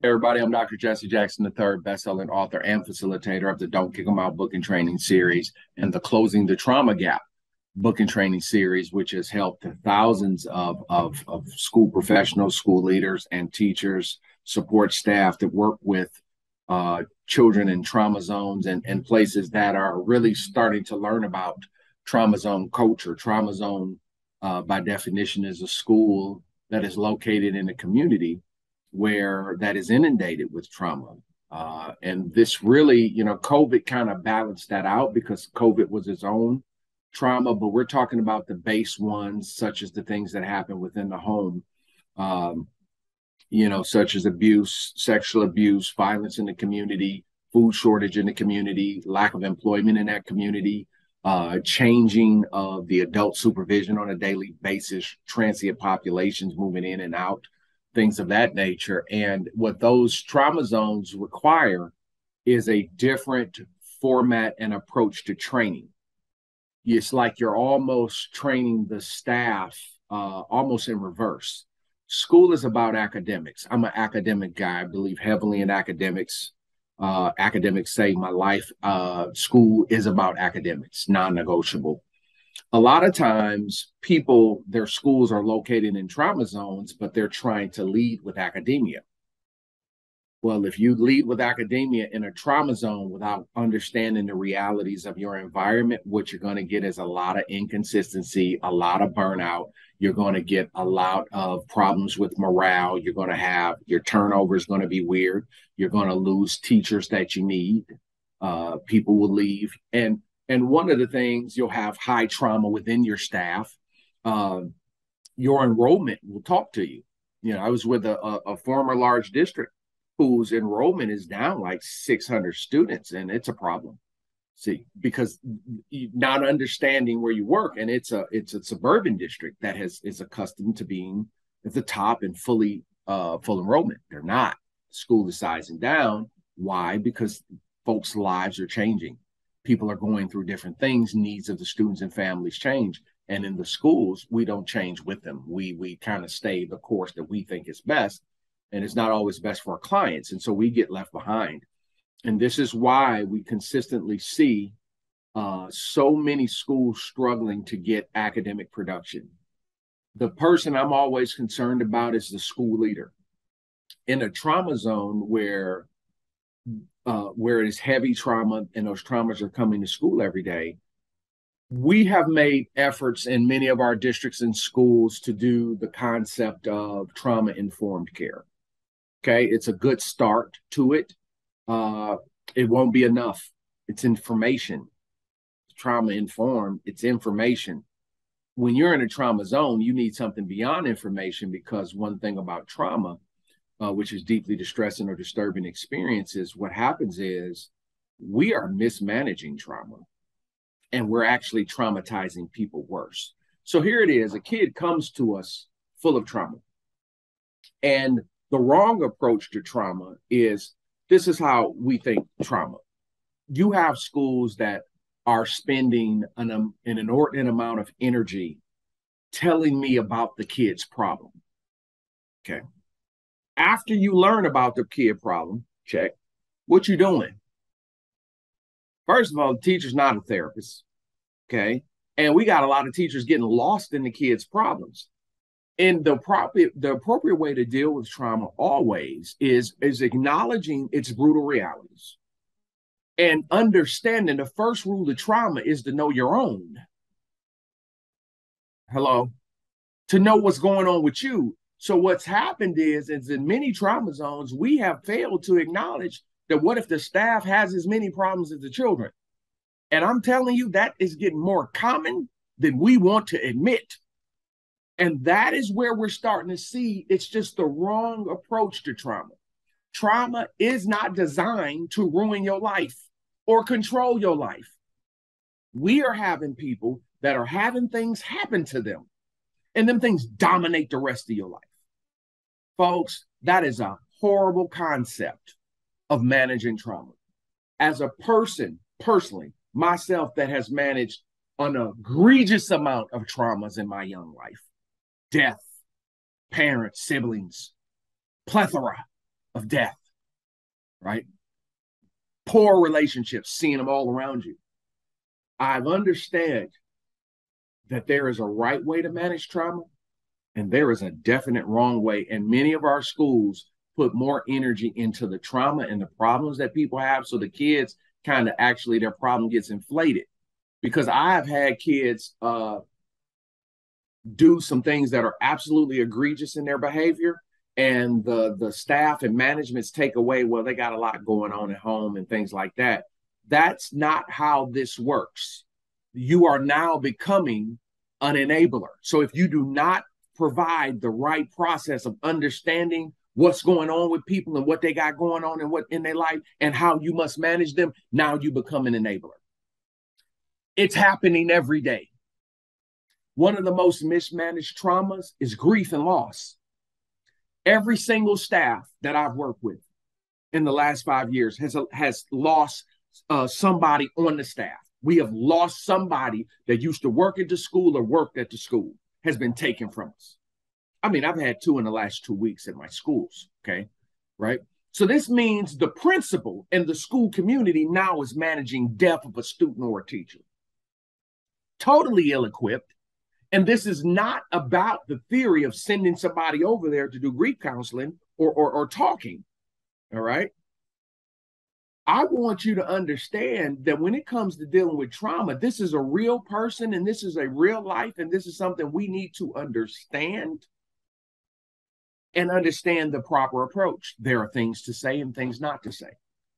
Everybody, I'm Dr. Jesse Jackson III, best-selling author and facilitator of the Don't Kick 'em Out book and training series and the Closing the Trauma Gap book and training series, which has helped thousands of school professionals, school leaders, and teachers, support staff that work with children in trauma zones and places that are really starting to learn about trauma zone culture. Trauma zone, by definition, is a school that is located in a community where that is inundated with trauma. And this really, COVID kind of balanced that out because COVID was its own trauma, but we're talking about the base ones, such as the things that happen within the home, um, such as abuse, sexual abuse, violence in the community, food shortage in the community, lack of employment in that community, changing of the adult supervision on a daily basis, transient populations moving in and out, things of that nature. And what those trauma zones require is a different format and approach to training. It's like you're almost training the staff almost in reverse. School is about academics. I'm an academic guy. I believe heavily in academics. Academics save my life. School is about academics, non-negotiable. A lot of times people, their schools are located in trauma zones, but they're trying to lead with academia. Well, if you lead with academia in a trauma zone without understanding the realities of your environment, what you're going to get is a lot of inconsistency, a lot of burnout. You're going to get a lot of problems with morale. You're going to have your turnover is going to be weird. You're going to lose teachers that you need. People will leave. And one of the things, you'll have high trauma within your staff. Your enrollment will talk to you. I was with a former large district whose enrollment is down like 600 students, and it's a problem. See, because not understanding where you work, and it's a suburban district that is accustomed to being at the top and full enrollment. They're not. School is sizing down. Why? Because folks' lives are changing. People are going through different things. Needs of the students and families change. And in the schools, we don't change with them. We kind of stay the course that we think is best, and it's not always best for our clients. And so we get left behind. And this is why we consistently see so many schools struggling to get academic production. The person I'm always concerned about is the school leader. In a trauma zone where it is heavy trauma and those traumas are coming to school every day, we have made efforts in many of our districts and schools to do the concept of trauma-informed care. Okay, it's a good start to it. It won't be enough. It's information. Trauma informed, it's information. When you're in a trauma zone, you need something beyond information, because one thing about trauma, which is deeply distressing or disturbing experiences, what happens is we are mismanaging trauma and we're actually traumatizing people worse. So here it is, a kid comes to us full of trauma, and the wrong approach to trauma is, this is how we think trauma. You have schools that are spending an inordinate amount of energy telling me about the kid's problem. Okay. After you learn about the kid problem, check, what you doing? First of all, the teacher's not a therapist. Okay. And we got a lot of teachers getting lost in the kids' problems. And the appropriate way to deal with trauma always is acknowledging its brutal realities and understanding the first rule of trauma is to know your own. Hello? To know what's going on with you. So what's happened is in many trauma zones, we have failed to acknowledge that what if the staff has as many problems as the children? And I'm telling you, that is getting more common than we want to admit. And that is where we're starting to see it's just the wrong approach to trauma. Trauma is not designed to ruin your life or control your life. We are having people that are having things happen to them, and them things dominate the rest of your life. Folks, that is a horrible concept of managing trauma. As a person, personally, myself, that has managed an egregious amount of traumas in my young life, death, parents, siblings, plethora. of death, right? Poor relationships, seeing them all around you. I understand that there is a right way to manage trauma and there is a definite wrong way. And many of our schools put more energy into the trauma and the problems that people have. So the kids kind of actually, their problem gets inflated. Because I have had kids do some things that are absolutely egregious in their behavior. And the staff and managements take away, well, they got a lot going on at home and things like that. That's not how this works. You are now becoming an enabler. So if you do not provide the right process of understanding what's going on with people and what they got going on and what in their life and how you must manage them, now you become an enabler. It's happening every day. One of the most mismanaged traumas is grief and loss. Every single staff that I've worked with in the last 5 years has lost somebody on the staff. We have lost somebody that used to work at the school or worked at the school, has been taken from us. I mean, I've had 2 in the last 2 weeks at my schools, okay, right? So this means the principal and the school community now is managing death of a student or a teacher. Totally ill-equipped. And this is not about the theory of sending somebody over there to do grief counseling or talking, all right? I want you to understand that when it comes to dealing with trauma, this is a real person and this is a real life and this is something we need to understand and understand the proper approach. There are things to say and things not to say.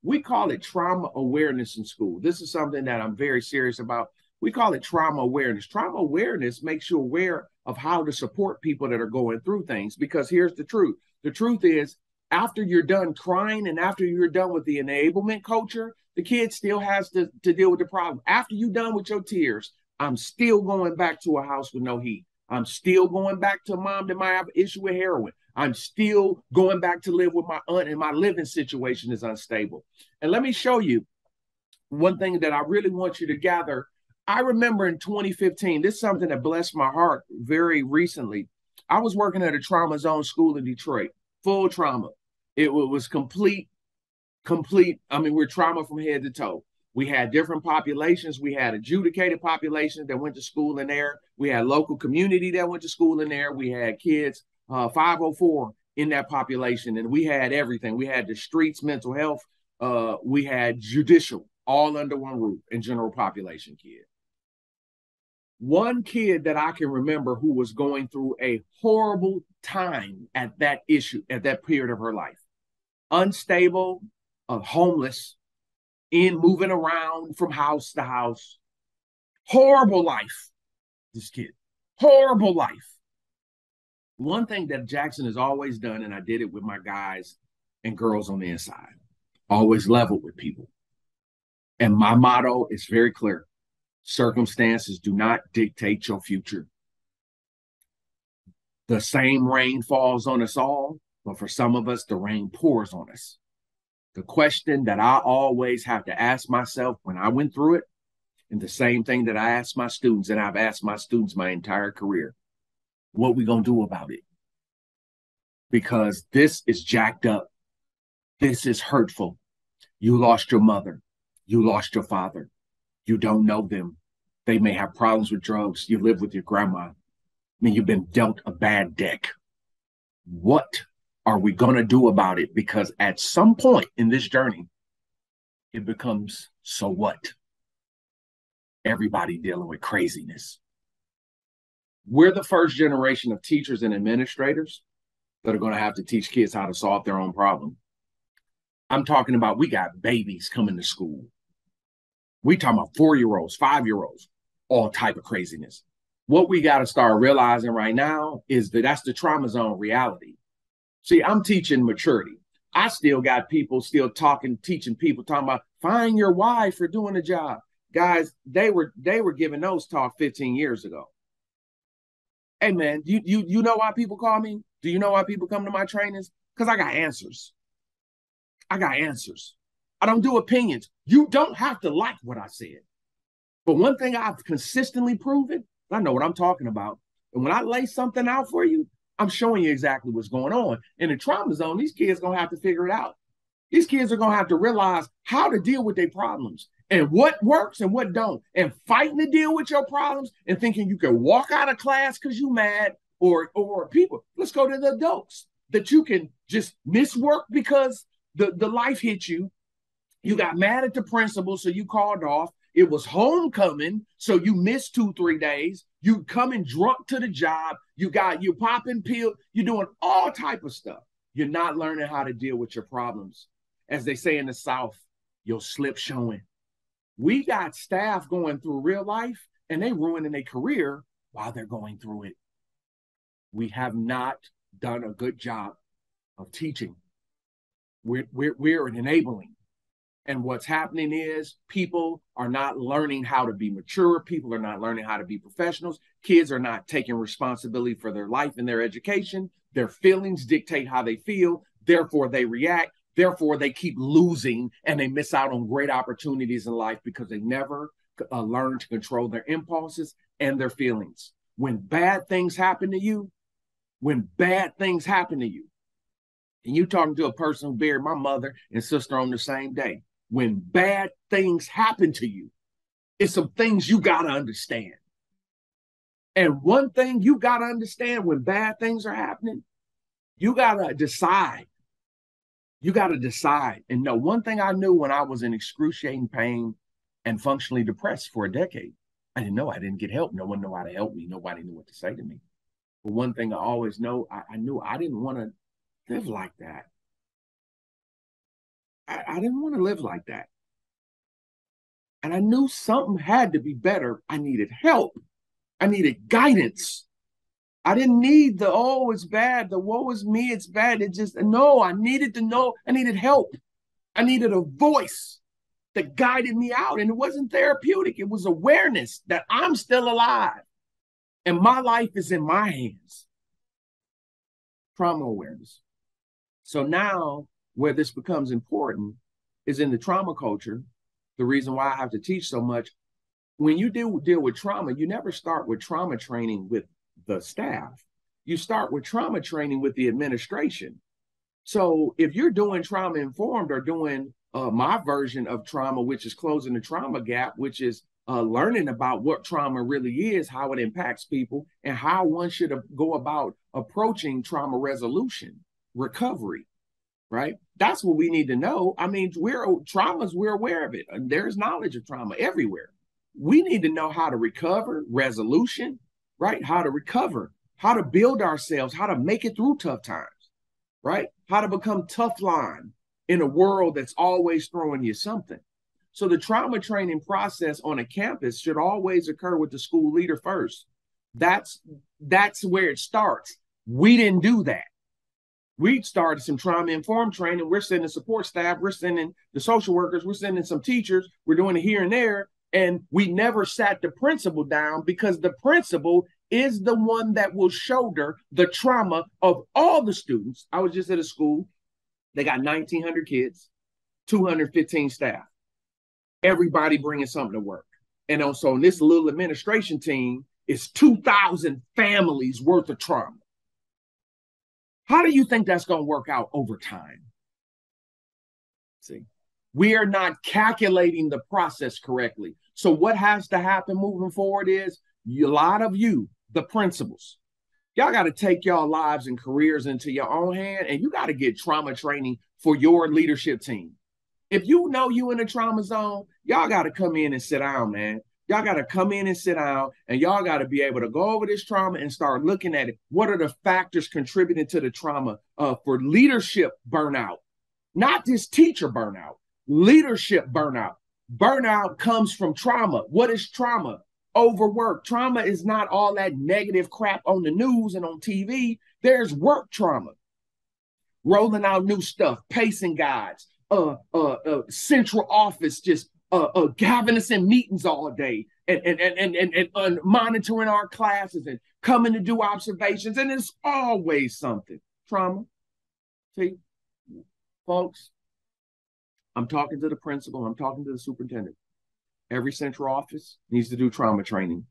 We call it trauma awareness in school. This is something that I'm very serious about. We call it trauma awareness. Trauma awareness makes you aware of how to support people that are going through things, because here's the truth. The truth is, after you're done crying and after you're done with the enablement culture, the kid still has to deal with the problem. After you're done with your tears, I'm still going back to a house with no heat. I'm still going back to mom that might have an issue with heroin. I'm still going back to live with my aunt and my living situation is unstable. And let me show you one thing that I really want you to gather. I remember in 2015, this is something that blessed my heart very recently. I was working at a trauma zone school in Detroit, full trauma. It was complete. I mean, we're trauma from head to toe. We had different populations. We had adjudicated populations that went to school in there. We had local community that went to school in there. We had kids, 504 in that population. And we had everything. We had the streets, mental health. We had judicial, all under one roof, and general population kid. One kid that I can remember who was going through a horrible time at that period of her life. Unstable, homeless, moving around from house to house. Horrible life, this kid. Horrible life. One thing that Jackson has always done, and I did it with my guys and girls on the inside, always level with people. And my motto is very clear. Circumstances do not dictate your future. The same rain falls on us all, but for some of us, the rain pours on us. The question that I always have to ask myself when I went through it, and the same thing that I ask my students, and I've asked my students my entire career, what we gonna do about it? Because this is jacked up. This is hurtful. You lost your mother. You lost your father. You don't know them. They may have problems with drugs. You live with your grandma. I mean, you've been dealt a bad deck. What are we going to do about it? Because at some point in this journey, it becomes, so what? Everybody dealing with craziness. We're the first generation of teachers and administrators that are going to have to teach kids how to solve their own problem. I'm talking about, we got babies coming to school. We talking about 4-year-olds, 5-year-olds, all type of craziness. What we got to start realizing right now is that that's the trauma zone reality. See, I'm teaching maturity. I still got people still teaching people, talking about find your why for doing the job. Guys, they were giving those talk 15 years ago. Hey man, you know why people call me? Do you know why people come to my trainings? Because I got answers. I got answers. I don't do opinions. You don't have to like what I said. But one thing I've consistently proven, I know what I'm talking about. And when I lay something out for you, I'm showing you exactly what's going on. In the trauma zone, these kids are going to have to figure it out. These kids are going to have to realize how to deal with their problems and what works and what don't, and fighting to deal with your problems and thinking you can walk out of class because you mad, or people. Let's go to the adults that you can just miss work because the life hit you. You got mad at the principal, so you called off. It was homecoming, so you missed 2-3 days. You coming drunk to the job. You popping pills. You're doing all type of stuff. You're not learning how to deal with your problems. As they say in the South, your slip showing. We got staff going through real life, and they ruining their career while they're going through it. We have not done a good job of teaching. We're enabling. And what's happening is people are not learning how to be mature. People are not learning how to be professionals. Kids are not taking responsibility for their life and their education. Their feelings dictate how they feel. Therefore, they react. Therefore, they keep losing and they miss out on great opportunities in life because they never learn to control their impulses and their feelings. When bad things happen to you, and you talking to a person who buried my mother and sister on the same day, when bad things happen to you, it's some things you got to understand. And one thing you got to understand when bad things are happening, you got to decide. You got to decide. And no, one thing I knew when I was in excruciating pain and functionally depressed for a decade, I didn't know. I didn't get help. No one knew how to help me. Nobody knew what to say to me. But one thing I always know, I knew I didn't want to live like that. I didn't want to live like that. And I knew something had to be better. I needed help. I needed guidance. I didn't need the, oh, it's bad, the woe is me, it's bad. It just, no, I needed to know, I needed help. I needed a voice that guided me out. And it wasn't therapeutic. It was awareness that I'm still alive and my life is in my hands. Trauma awareness. So now where this becomes important is in the trauma culture. The reason why I have to teach so much, when you deal with trauma, you never start with trauma training with the staff. You start with trauma training with the administration. So if you're doing trauma informed or doing my version of trauma, which is closing the trauma gap, which is learning about what trauma really is, how it impacts people, and how one should go about approaching trauma resolution, recovery, right? That's what we need to know. I mean, we're aware of it. There's knowledge of trauma everywhere. We need to know how to recover, resolution, right? How to recover, how to build ourselves, how to make it through tough times, right? How to become tough line in a world that's always throwing you something. So the trauma training process on a campus should always occur with the school leader first. That's where it starts. We didn't do that. We started some trauma-informed training. We're sending support staff. We're sending the social workers. We're sending some teachers. We're doing it here and there. And we never sat the principal down because the principal is the one that will shoulder the trauma of all the students. I was just at a school. They got 1,900 kids, 215 staff. Everybody bringing something to work. And also, this little administration team is 2,000 families worth of trauma. How do you think that's going to work out over time? See, we are not calculating the process correctly. So what has to happen moving forward is a lot of you, the principals, y'all got to take y'all lives and careers into your own hand, and you got to get trauma training for your leadership team. If you know you in a trauma zone, y'all got to come in and sit down, man. Y'all got to come in and sit down, and y'all got to be able to go over this trauma and start looking at it. What are the factors contributing to the trauma for leadership burnout? Not just teacher burnout, leadership burnout. Burnout comes from trauma. What is trauma? Overwork. Trauma is not all that negative crap on the news and on TV. There's work trauma. Rolling out new stuff, pacing guides, central office just having us in meetings all day and monitoring our classes and coming to do observations. And it's always something. Trauma. See, folks, I'm talking to the principal. I'm talking to the superintendent. Every central office needs to do trauma training.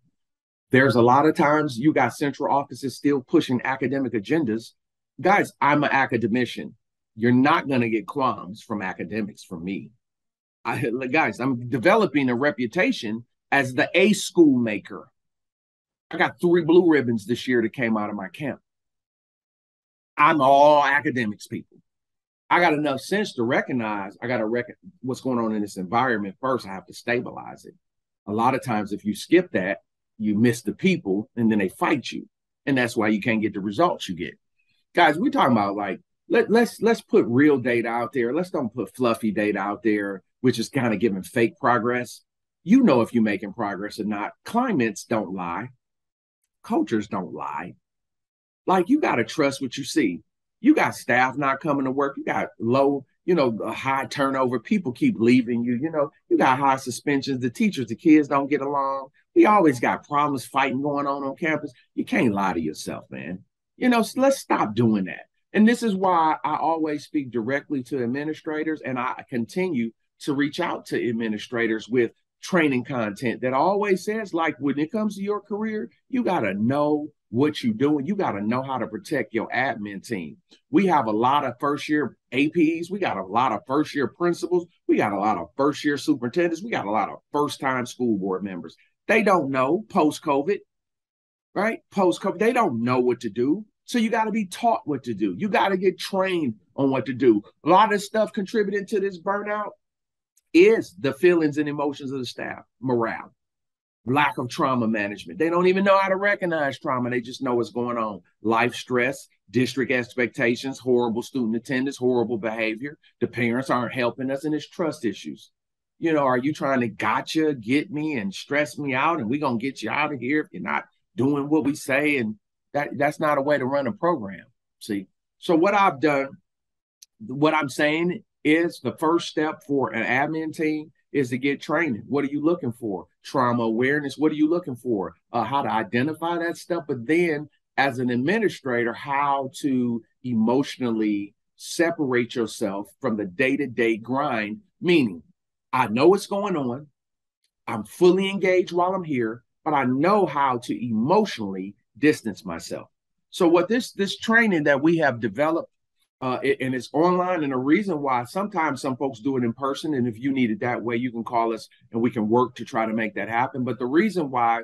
There's a lot of times you got central offices still pushing academic agendas. Guys, I'm an academician. You're not going to get qualms from academics from me. Guys, I'm developing a reputation as the A school maker. I got 3 blue ribbons this year that came out of my camp. I'm all academics people. I got enough sense to recognize I got to what's going on in this environment first. I have to stabilize it. A lot of times, if you skip that, you miss the people and then they fight you. And that's why you can't get the results you get. Guys, we're talking about like, let's put real data out there. Let's don't put fluffy data out there, which is kind of giving fake progress. You know if you're making progress or not. Climates don't lie. Cultures don't lie. Like, you got to trust what you see. You got staff not coming to work. You got low, high turnover. People keep leaving you. You got high suspensions. The teachers, the kids don't get along. We always got problems fighting going on campus. You can't lie to yourself, man. So let's stop doing that. And this is why I always speak directly to administrators, and I continue to reach out to administrators with training content that always says, like, when it comes to your career, you got to know what you're doing. You got to know how to protect your admin team. We have a lot of first-year APs. We got a lot of first-year principals. We got a lot of first-year superintendents. We got a lot of first-time school board members. They don't know post-COVID, right? Post-COVID, they don't know what to do. So you got to be taught what to do. You got to get trained on what to do. A lot of this stuff contributing to this burnout is the feelings and emotions of the staff, morale, lack of trauma management. They don't even know how to recognize trauma. They just know what's going on. Life stress, district expectations, horrible student attendance, horrible behavior. The parents aren't helping us, and it's trust issues. Are you trying to gotcha, get me and stress me out, and we're going to get you out of here if you're not doing what we say? And that's not a way to run a program. See? So what I've done, what I'm saying is the first step for an admin team is to get training. What are you looking for? Trauma awareness. What are you looking for? How to identify that stuff. But then as an administrator, how to emotionally separate yourself from the day-to-day grind, meaning I know what's going on. I'm fully engaged while I'm here, but I know how to emotionally distance myself. So what this training that we have developed, and it's online, and the reason why sometimes some folks do it in person, and if you need it that way, you can call us and we can work to try to make that happen. But the reason why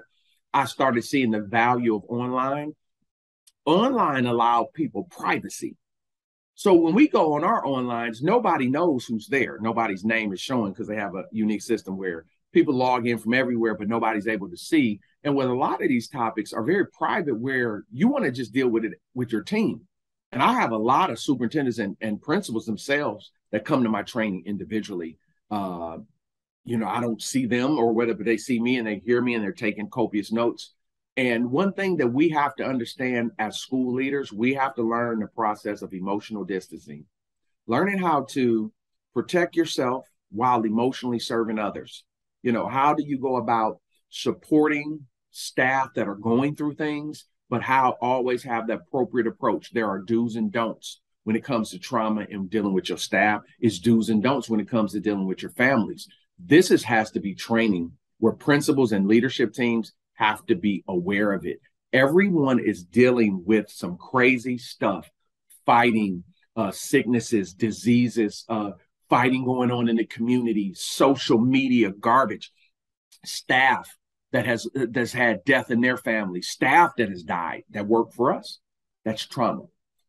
I started seeing the value of online allowed people privacy. So when we go on our onlines, nobody knows who's there. Nobody's name is showing because they have a unique system where people log in from everywhere, but nobody's able to see. And with a lot of these topics are very private, where you want to just deal with it with your team. And I have a lot of superintendents and principals themselves that come to my training individually. I don't see them, or whether they see me and they hear me and they're taking copious notes. And one thing that we have to understand as school leaders, we have to learn the process of emotional distancing, learning how to protect yourself while emotionally serving others. How do you go about supporting staff that are going through things, but how always have the appropriate approach? There are do's and don'ts when it comes to trauma and dealing with your staff. It's do's and don'ts when it comes to dealing with your families. This has to be training where principals and leadership teams have to be aware of it. Everyone is dealing with some crazy stuff, fighting sicknesses, diseases, fighting going on in the community, social media garbage, staff that's had death in their family, staff that has died that work for us. That's trauma.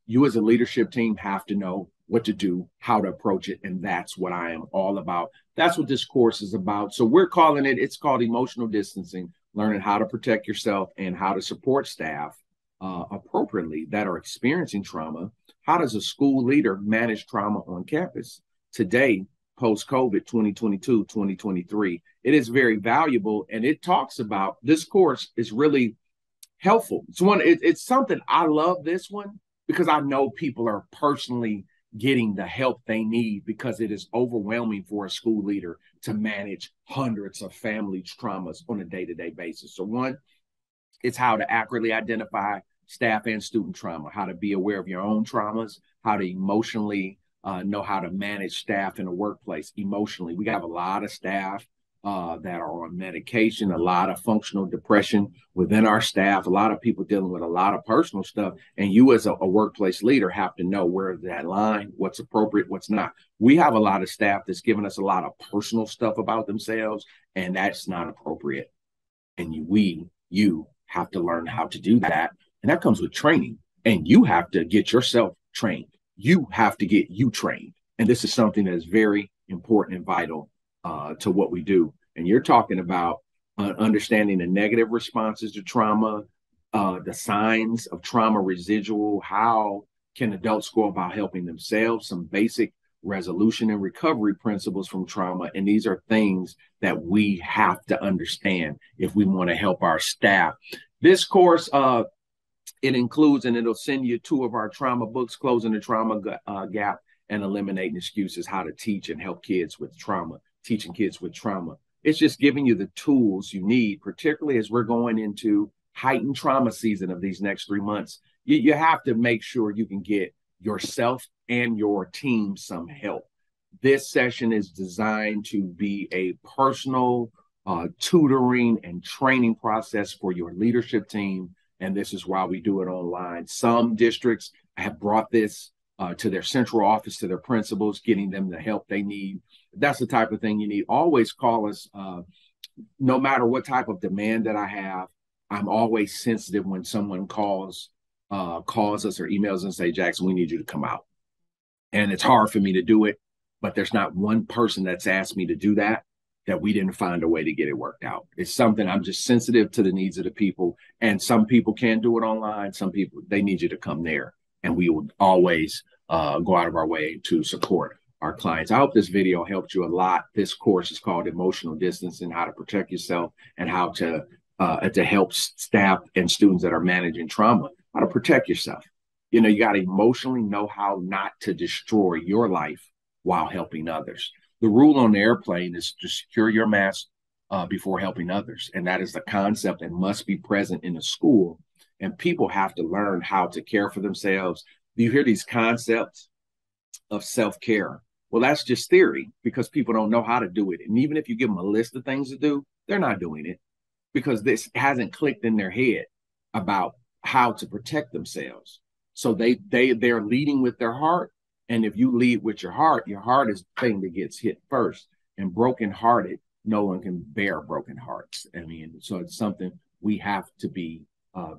You as a leadership team have to know what to do, how to approach it. And that's what I am all about. That's what this course is about. So we're calling it's called emotional distancing, learning how to protect yourself and how to support staff appropriately that are experiencing trauma. How does a school leader manage trauma on campus today, post-COVID 2022, 2023? It is very valuable. And it talks about, this course is really helpful. It's something I love this one because I know people are personally getting the help they need, because it is overwhelming for a school leader to manage hundreds of family traumas on a day-to-day basis. So one, it's how to accurately identify staff and student trauma, how to be aware of your own traumas, how to emotionally know how to manage staff in the workplace emotionally. We have a lot of staff that are on medication, a lot of functional depression within our staff, a lot of people dealing with a lot of personal stuff. And you, as a workplace leader, have to know where that line, what's appropriate, what's not. We have a lot of staff that's giving us a lot of personal stuff about themselves, and that's not appropriate. And you have to learn how to do that. And that comes with training. And you have to get yourself trained. You have to get you trained. And this is something that is very important and vital to what we do. And you're talking about understanding the negative responses to trauma, the signs of trauma residual, how can adults go about helping themselves, some basic resolution and recovery principles from trauma. And these are things that we have to understand if we want to help our staff. This course, it includes, and it'll send you 2 of our trauma books, Closing the Trauma Gap and Eliminating Excuses, How to Teach and Help Kids with Trauma, Teaching Kids with Trauma. It's just giving you the tools you need, particularly as we're going into heightened trauma season of these next 3 months. You have to make sure you can get yourself and your team some help. This session is designed to be a personal tutoring and training process for your leadership team. And this is why we do it online. Some districts have brought this to their central office, to their principals, getting them the help they need. That's the type of thing you need. Always call us. No matter what type of demand that I have, I'm always sensitive when someone calls us or emails and say, Jackson, we need you to come out. And it's hard for me to do it, but there's not one person that's asked me to do that we didn't find a way to get it worked out. It's something I'm just sensitive to the needs of the people. And some people can do it online. Some people, they need you to come there. And we will always go out of our way to support our clients. I hope this video helped you a lot. This course is called Emotional Distancing, How to Protect Yourself and how to help staff and students that are managing trauma, how to protect yourself. You know, you got to emotionally know how not to destroy your life while helping others. The rule on the airplane is to secure your mask before helping others. And that is the concept and must be present in the school. And people have to learn how to care for themselves. You hear these concepts of self-care. Well, that's just theory because people don't know how to do it. And even if you give them a list of things to do, they're not doing it because this hasn't clicked in their head about how to protect themselves. So they're leading with their heart. And if you lead with your heart is the thing that gets hit first. And brokenhearted, no one can bear broken hearts. I mean, so it's something we have to be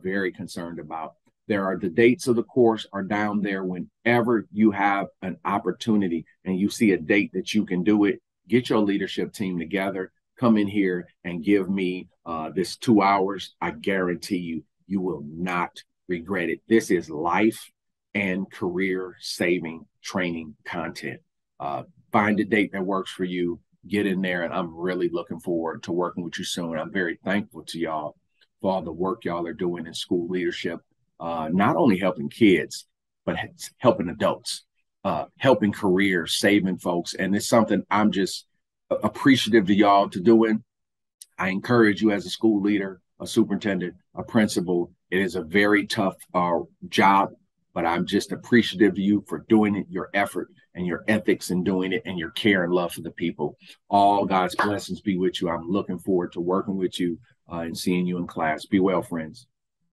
very concerned about. There are the dates of the course are down there. Whenever you have an opportunity and you see a date that you can do it, get your leadership team together, come in here and give me this 2 hours. I guarantee you will not regret it. This is life and career saving training content. Find a date that works for you, get in there, and I'm really looking forward to working with you soon. I'm very thankful to y'all for all the work y'all are doing in school leadership, not only helping kids, but helping adults, helping careers, saving folks. And it's something I'm just appreciative to y'all to doing. I encourage you as a school leader, a superintendent, a principal. It is a very tough job, but I'm just appreciative of you for doing it, your effort and your ethics in doing it, and your care and love for the people. All God's blessings be with you. I'm looking forward to working with you and seeing you in class. Be well, friends.